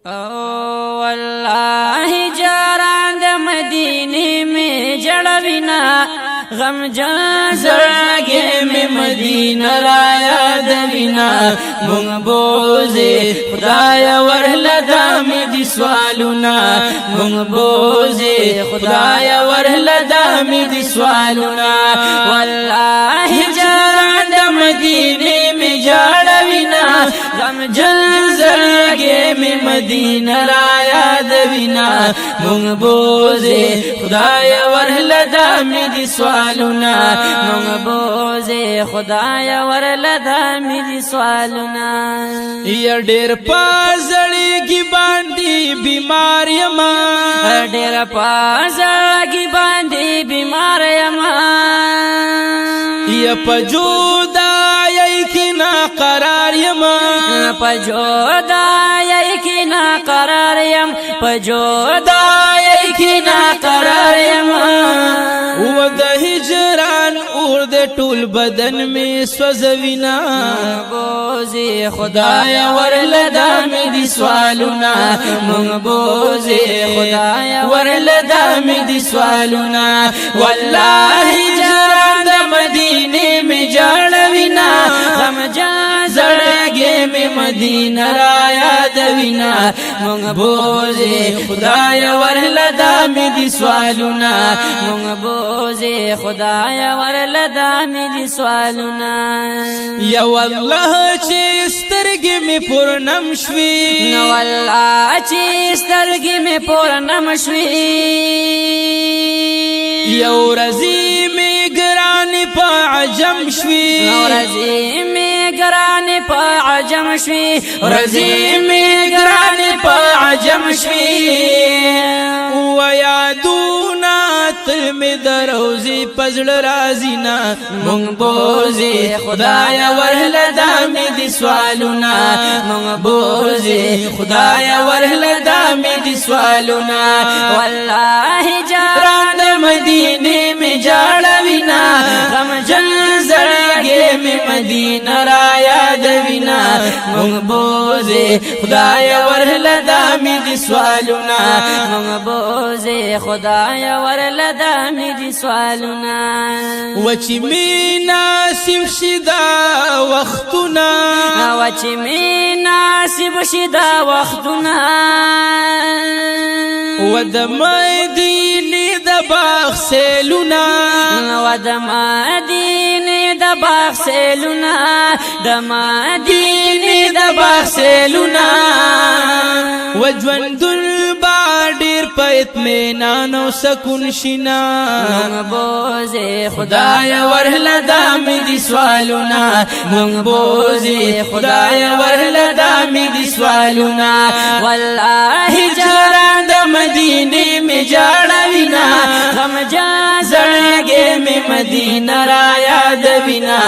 والله جاران د مدینے میں جڑوینا غم جان زړګي میں مدینہ را یادوینا مونږ بوزي خدای ورله دام دي سوالونا مونږ بوزي خدای ورله دام دي سوالونا والله جاران د مدینے میں جڑوینا غم جان زړګي میں مدینہ را یادوینا مونږ بوزي خدای ورله دام دي سوالونا مونږ بوزي خدای ورله دام دي سوالونا یا ډېر پازړېږي باندې بیمار یما ډېر پازړېږي باندې بیمار یما یا پجودای کی نا قرار یما پجودای کی نا قرار یم پجودای کی نا قرار یم و د هجران اور د ټول بدن میں سوځوینا بوزي خدای ورله دام دي سوالونا مونږ بوزي خدای ورله دام دي سوالونا والله جران د مدینے میں جړوینا غم جان زړګي میں مدینہ را یادوینا مونږ بوزي خدای ورله دام دي سوالونا مونږ بوزي خدای ورله دام دي سوالونا یا والله چې سترګې می پورنم شوي نو والله چې سترګې می پورنم شوي یو ورځې می ګران په عجم شوي نو ورځې می ګران په عجم شوي ورځې می ګران په عجم شوي و یادونا تل می دروزی پزړ رازینا مونږ بوزي خدای ورله دام دي سوالونا مونږ بوزي خدای ورله دام دي سوالونا والله جاران د مدینے میں جړوینا غم جن زړګي میں مدینہ را یادوینا مونږ بوزي خدای ورله دام دي سوالونا مونږ بوزي خدای ورله دام دي سوالونا وچی می ناسب شدا وختنا وچی می ناسب شدا وختنا و د مدینې د باغ سیلونا و د مدینې د باغ سیلونا د مدینې د باغ سیلونا و ژوندون با ډېر په اطمینان او سکون شینا مونږ بوزي خدای ورله دام دي سوالونا مونږ بوزي خدای ورله دام دي سوالونا والله جاران د مدینے میں جړوینا غم جان زړګي میں مدینہ را یادوینا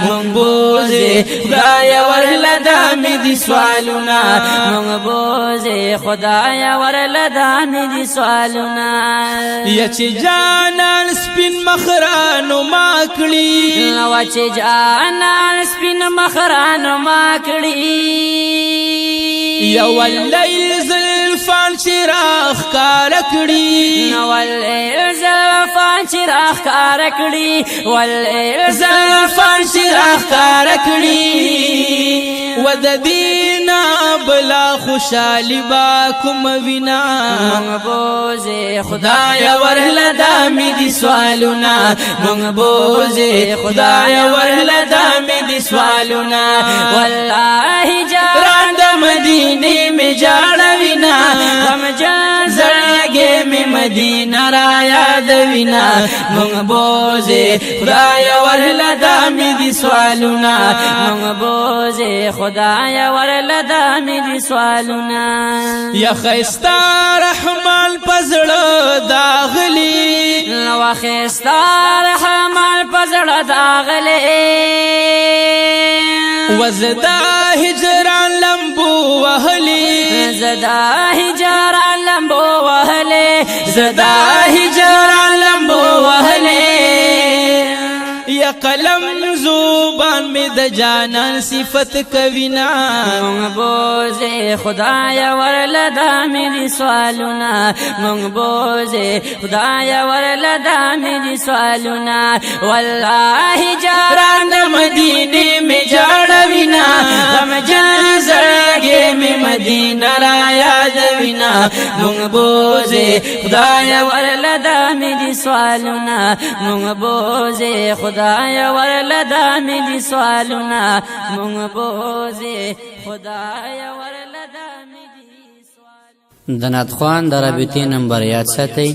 مونږ بوزي خدای ورله دام دي سوالونا مونږ بوزي خدای ورله دام دي سوالونا یا چې جانان سپین مخرانو ما کړی نو چې جانان سپین مخرانو ما کړی یا واللیل زلفان چراغ کار کړی نو واللیل زلفان چراغ کار کړی واللیل زلفان چراغ کار کړی و د دینا بلا خوشالی با کوم وینا مونږ بوزي خدای ورله دام دي سوالونا مونږ بوزي خدای ورله دام دي سوالونا والله جاران د مدینے میں جړوینا غم جان زړګي میں مدینہ را یادوینا مونږ بوزي خدای ورله دام دي سوالونا مونږ بوزي خدای ورله دام دي سوالونا یا خیستا رحمان پزړه داغلی نو خیستا رحمان پزړه داغلی وزدا هجران لمبو وهلی زدا هجران لمبو وهلی زدا هجران لمبو وهلی قلم زوبان می د جانان صفت کوینا مونږ بوزه خدای ورلدا مې سوالونه مونږ بوزه خدای ورلدا مې سوالونه والله جاران د مدینه می جاړوینا هم جان زړګي می مدینه را یادوینا مونږ بوزه خدای ورلدا مې سوالونه مونږ بوزه خدای ورلدا مې سوالونه مونږ بوزه خدای ورلدا مې د ناتخوان د رابطې نمبر یاد ساتئ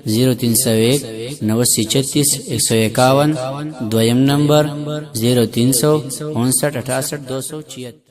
0301 9036 151 دویم نمبر 0359 68 276